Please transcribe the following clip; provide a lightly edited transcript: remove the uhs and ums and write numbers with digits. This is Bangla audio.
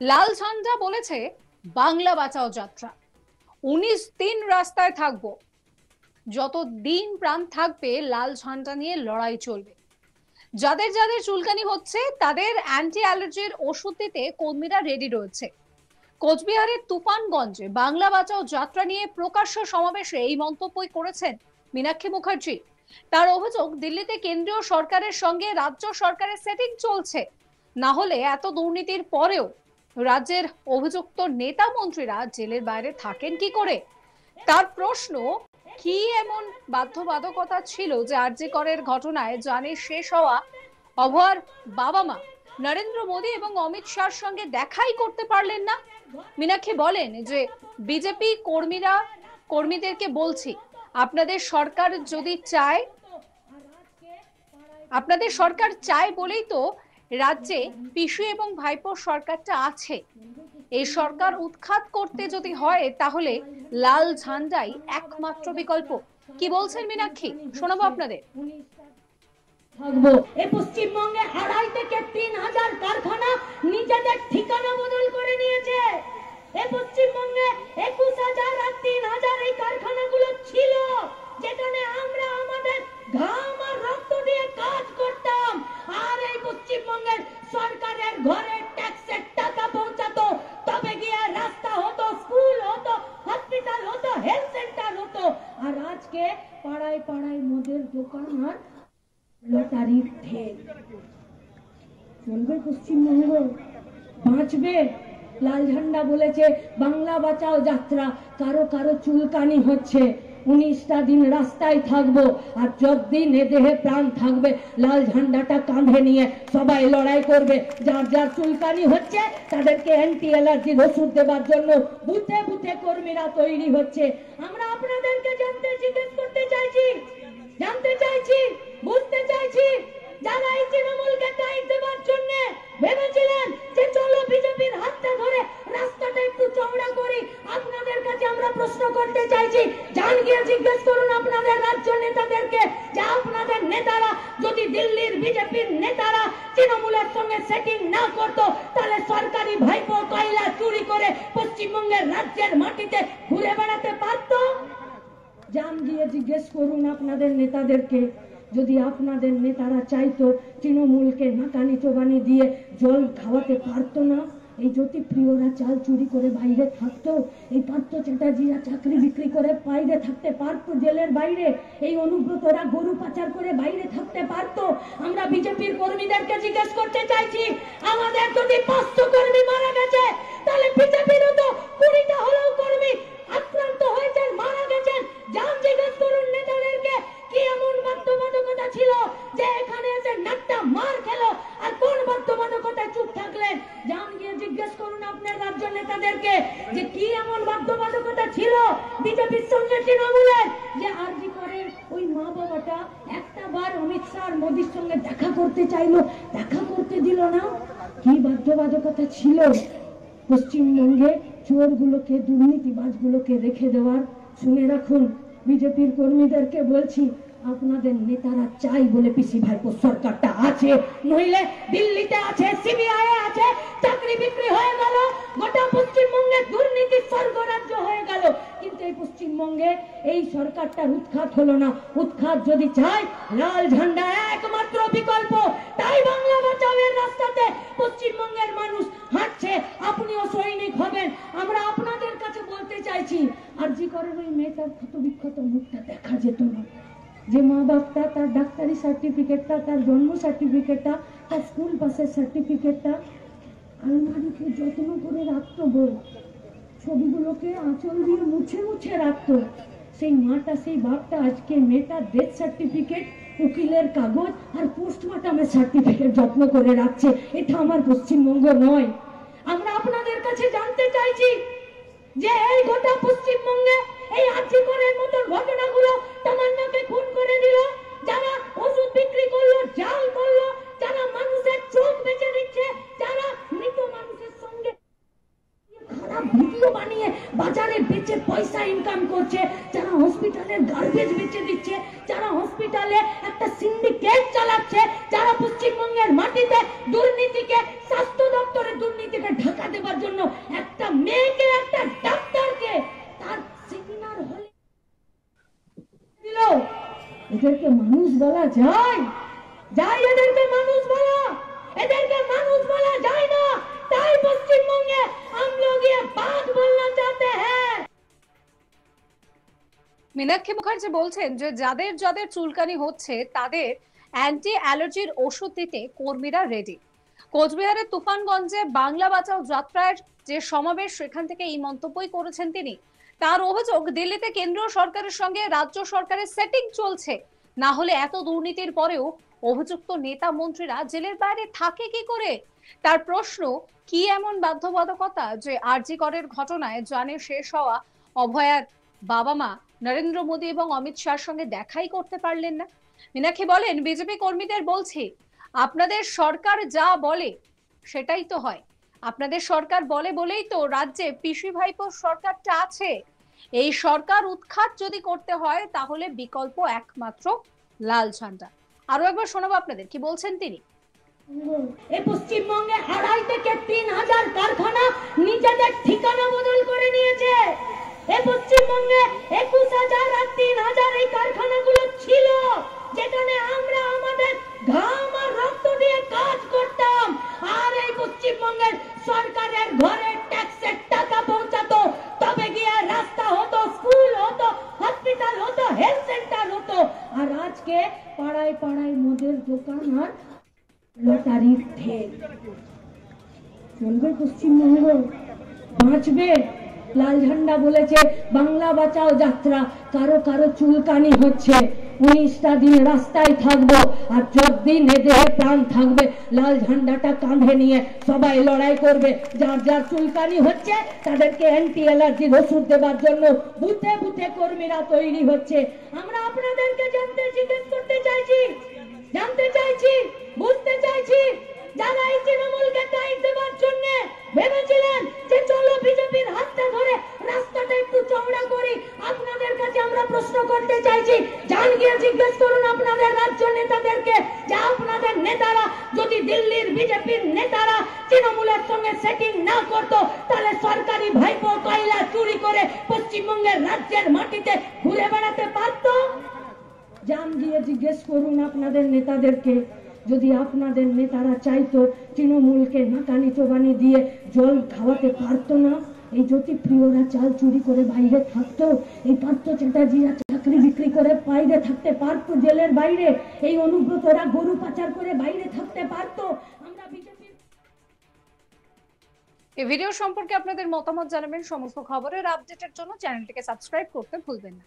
লাল ঝান্ডা বলেছে বাংলা বাঁচাও যাত্রা। 19 দিন রাস্তায় থাকবো, যত দিন প্রাণ থাকবে লাল ঝান্ডা নিয়ে লড়াই চলবে। যাদের যাদের চুলকানি হচ্ছে তাদের অ্যান্টি অ্যালার্জির ওষুধ দিতে কর্মীরা রেডি রয়েছে। কোচবিহারের তুফানগঞ্জে বাংলা বাঁচাও যাত্রা নিয়ে প্রকাশ্য সমাবেশে এই মন্তব্যই করেছেন মীনাক্ষী মুখার্জি। তার অভিযোগ, দিল্লিতে কেন্দ্রীয় সরকারের সঙ্গে রাজ্য সরকারের সেটিং চলছে, না হলে এত দুর্নীতির পরেও রাজ্যের অভিযুক্ত নেতা মন্ত্রীরা জেলের বাইরে থাকেন কি করে। তার প্রশ্ন, কি এমন বাধ্যবাধকতা ছিল যে আরজি করের ঘটনায় জানে শেষ হওয়া অভয়ার বাবা মা নরেন্দ্র মোদী এবং অমিত শাহর সঙ্গে দেখাই করতে পারলেন না। মীনাক্ষী বলেন যে বিজেপি কর্মীদেরকে বলছি, আপনাদের সরকার যদি চায়, আপনাদের সরকার চায় বলেই তো রাজ্যে পিসু এবং ভাইপোর সরকারটা আছে। এই সরকার উৎখাত করতে যদি হয় তাহলে লাল ঝান্ডাই একমাত্র বিকল্প। কি বলছেন মীনাক্ষী, শোনাবো আপনাদের। থাকবো। এই পশ্চিমবঙ্গে 2.5 থেকে 3,000 কারখানা নিজেদের ঠিকানা বদল করে নিয়েছে। এই পশ্চিমবঙ্গে 21,000 আর 3,000 এই কারখানাগুলো ছিল, যেখানে আমরা আমাদের ঘাম আর রক্ত দিয়ে কাজ করতাম। আর এই পশ্চিমবঙ্গের সরকারের ঘরে ট্যাক্সের টাকা পৌঁছাতো, তবে গিয়ে রাস্তা হতো, স্কুল হতো, হসপিটাল হতো, হেলথ সেন্টার হতো। আর আজকে পাড়ায় পাড়ায় মদের দোকান আর লটারির ঠেক। চলবে পশ্চিমবঙ্গ? বাঁচবে? লাল ঝান্ডা বলেছে বাংলা বাঁচাও যাত্রা। কারো কারো চুলকানি হচ্ছে, 19টা দিন রাস্তায় থাকবো, আর যতদিন এ দেহে প্রাণ থাকবে লাল ঝান্ডাটা কাঁধে নিয়ে সবাই লড়াই করবে। যার যার চুলকানি হচ্ছে তাদেরকে অ্যান্টি অ্যালার্জির ওষুধ দেবার জন্য বুথে বুথে কর্মীরা তৈরি হচ্ছে। আমরা আপনাদেরকে জিজ্ঞেস করতে চাইছি, জানতে চাইছি, বুঝতে চাইছি, যারা এই তৃণমূলকে টাইট দেবার জন্য ভেবেছিলেন যে চলো বিজেপির হাতটা ধরে রাস্তাটা একটু চওড়া করি, আপনাদের কাছে আমরা প্রশ্ন করতে চাইছি, জান গিয়ে জিজ্ঞেস করুন আপনাদের রাজ্য নেতাদেরকে যে আপনাদের নেতারা যদি দিল্লির বিজেপির নেতারা তৃণমূলের সঙ্গে সেটিং না করতো তাহলে সরকারি ভাইপো কয়লা চুরি করে পশ্চিমবঙ্গের রাজ্যের মাটিতে ঘুরে বেড়াতে পারতো? জান গিয়ে জিজ্ঞেস করুন আপনাদের নেতাদেরকে। যদি আপনাদের নেতারা চাইতো তৃণমূলকে নাকানি চোবানি দিয়ে জল খাওয়াতে পারতো না? এই জ্যোতিপ্রিয়রা চাল চুরি করে বাইরে থাকতো, এই পার্থ চ্যাটার্জিরা চাকরি বিক্রি করে বাইরে থাকতে পারতো জেলের বাইরে, এই অনুব্রতরা গরু পাচার করে বাইরে থাকতে পারতো? আমরা বিজেপির কর্মীদেরকে জিজ্ঞেস করতে চাইছি, আমাদের যদি 500 কর্মী মারা গেছে তাহলে বিজেপিরও তো 20টা হলেও কর্মী আক্রান্ত হয়েছেন, মারা গেছেন। জান জিজ্ঞেস করুন নেতাদেরকে, কি এমন বাধ্যবাধকতা ছিল যে এখানে এসে নাট্টা মার খেলো, আর কোন বাধ্যবাধকতায় চুপ থাকলেন? জান গিয়ে জিজ্ঞেস করুন আপনার রাজ্য নেতাদেরকে যে কি এমন বাধ্যবাধকতা ছিল বিজেপির সঙ্গে তৃণমূলের, যে আরজি করের ওই মা বাবাটা একটা বার অমিত শাহ মোদির সঙ্গে দেখা করতে চাইলো, দেখা করতে দিল না? কি বাধ্যবাধকতা ছিল পশ্চিমবঙ্গে চোরগুলোকে, দুর্নীতিবাজগুলোকে রেখে দেওয়ার? শুনে রাখুন, বিজেপির কর্মীদেরকে বলছি, আপনাদের নেতারা চাই বলে পিসি ভাইপো সরকারটা আছে, নইলে দিল্লিতে আছে, সিবিআই আছে, চাকরি বিক্রি হয়ে গেল, গোটা পশ্চিমবঙ্গে দুর্নীতি স্বর্গরাজ্য হয়ে গেল। কিন্তু এই পশ্চিমবঙ্গে এই সরকারটার উৎখাত হলো না। উৎখাত যদি চাই, লাল ঝান্ডা একমাত্র বিকল্প। তাই বাংলা বাঁচাওয়ের রাস্তাতে পশ্চিমবঙ্গের মানুষ হাঁটছে, আপনিও সৈনিক হবেন। আমরা আপনাদের কাছে বলতে চাইছি, আরজি করেন ওই মেয়েটার ক্ষত বিক্ষত মুখটা দেখা যেত না? যে মা বাপটা তার ডাক্তারি সার্টিফিকেটটা, তার জন্ম সার্টিফিকেটটা, তার স্কুল পাসের সার্টিফিকেটটা আলমারিতে যত্ন করে রাখতো, বই ছবিগুলোকে আঁচল দিয়ে মুছে মুছে রাখতো, সেই মাটা, সেই বাপটা আজকে মেয়েটার ডেথ সার্টিফিকেট, উকিলের কাগজ আর পোস্টমর্টমের সার্টিফিকেট যত্ন করে রাখছে। এটা আমার পশ্চিমবঙ্গ নয়। আমরা আপনাদের কাছে জানতে চাইছি যে এই গোটা পশ্চিমবঙ্গে এই আরজি করের মতো ঘটনাগুলো তামান্নাকে খুন করে দিল, যারা ওষুধ বিক্রি করলো, জাল করলো, যারা মানুষের চোখ বেঁচে দিচ্ছে, যারা মৃত মানুষের সঙ্গে খারাপ ভিডিও বানিয়ে বাজারে বেচে পয়সা ইনকাম করছে, যারা হসপিটালের গার্বেজ বেচে দিচ্ছে, যারা হসপিটালে একটা সিন্ডিকেট চালাচ্ছে, যারা পশ্চিমবঙ্গের মাটিতে দুর্নীতিকে, স্বাস্থ্য দপ্তরের দুর্নীতিকে ঢাকা দেবার জন্য একটা মেয়েকে, একটা ডাক্তারকে তার সেমিনার হলে দিল। এদেরকে মানুষ বলা যায়? এদেরকে মানুষ বলা? এদেরকে মানুষ বলা যায় না। তাই পশ্চিমবঙ্গে हम लोग ये बात बोलना चाहते हैं। মীনাক্ষী মুখার্জি বলছেন যে যাদের যাদের চুলকানি হচ্ছে তাদের অ্যান্টি অ্যালার্জির ওষুধ দিতে কর্মীরা রেডি। কোচবিহারের তুফানগঞ্জে বাংলা বাঁচাও যাত্রার যে সমাবেশ, সেখান থেকে এই মন্তব্যই করেছেন তিনি। তার অভিযোগ, দিল্লিতে কেন্দ্রীয় সরকারের সঙ্গে রাজ্য সরকারের সেটিং চলছে, না হলে এত দুর্নীতির পরেও অভিযুক্ত নেতা মন্ত্রীরা জেলের বাইরে থাকে কি করে। তার প্রশ্ন, কি এমন বাধ্যবাধকতা যে আরজি করের ঘটনায় জানে শেষ হওয়া অভয়ার বাবা মা নরেন্দ্র মোদী এবং অমিত শাহর সঙ্গে দেখাই করতে পারলেন না। মীনাক্ষী বলেন, বিজেপি কর্মীদের বলছি, আপনাদের সরকার যা বলে সেটাই তো হয়। আপনাদের সরকার বলে বলেই তো রাজ্যে পিসি ভাইপোর সরকারটা আছে। এই সরকার উৎখাত যদি করতে হয় তাহলে বিকল্প একমাত্র লাল ঝান্ডা। আরো একবার শোনাবো আপনাদের কি বলছেন তিনি। এই পশ্চিমবঙ্গে 2.5 থেকে 3,000 কারখানা নিজেদের ঠিকানা বদল করে নিয়েছে। এই পশ্চিমবঙ্গে 21,000 আর 3,000 এই কারখানাগুলো ছিল, যেখানে আমরা আমাদের ঘাম আর রক্ত দিয়ে কাজ করতাম। আর এই পশ্চিমবঙ্গের সরকারের ঘরে ট্যাক্সের টাকা পৌঁছাতো, তবে গিয়ে রাস্তা হতো, স্কুল হতো, হসপিটাল হতো, হেলথ সেন্টার হতো। আর আজকে পাড়ায় পাড়ায় মদের দোকান আর লটারির ঠেক। চলবে পশ্চিমবঙ্গ? বাঁচবে? লাল ঝান্ডা বলেছে বাংলা বাঁচাও যাত্রা, কারো কারো চুলকানি হচ্ছে, 19টা দিন রাস্তায় থাকবো, আর যতদিন এদেহে প্রাণ থাকবে লাল ঝান্ডাটা কাঁধে নিয়ে সবাই লড়াই করবে। যার যার চুলকানি হচ্ছে তাদেরকে অ্যান্টি অ্যালার্জির ওষুধ দেওয়ার জন্য বুথে বুথে কর্মীরা তৈরি হচ্ছে। আমরা আপনাদেরকে জিজ্ঞেস করতে চাইছি, জানতে চাইছি, বুঝতে চাইছি, যারা এই তৃণমূলকে টাইট দেওয়ার জন্য ভেবেছিলেন যে চলো বিজেপির হাতটা ধরে রাস্তাটা একটু চওড়া করি, আপনাদের কাছে আমরা প্রশ্ন করতে চাইছি, জান গিয়ে জিজ্ঞেস করুন আপনাদের রাজ্য নেতাদেরকে যে আপনাদের নেতারা যদি দিল্লির বিজেপির নেতারা তৃণমূলের সঙ্গে সেটিং না করতো, তাহলে সরকারি ভাইপো কয়লা চুরি করে পশ্চিমবঙ্গের রাজ্যের মাটিতে ঘুরে বেড়াতে পারতো? জান গিয়ে জিজ্ঞেস করুন আপনাদের নেতাদেরকে। যদি আপনাদের নেতারা চাইতো তৃণমূলকে নাকানি চোবানি দিয়ে জল খাওয়াতে পারতো না, এই জ্যোতিপ্রিয়রা চাল চুরি করে বাইরে থাকতো, এই পার্থ চ্যাটার্জিরা চাকরি বিক্রি করে বাইরে থাকতে পারতো, জেলের বাইরে এই অনুব্রতরা গরু পাচার করে বাইরে থাকতে পারতো। আমরা বিজেপি এই ভিডিও সম্পর্কে আপনাদের মতামত জানাবেন। সমস্ত খবরের আপডেটের জন্য চ্যানেলটিকে সাবস্ক্রাইব করতে ভুলবেন না।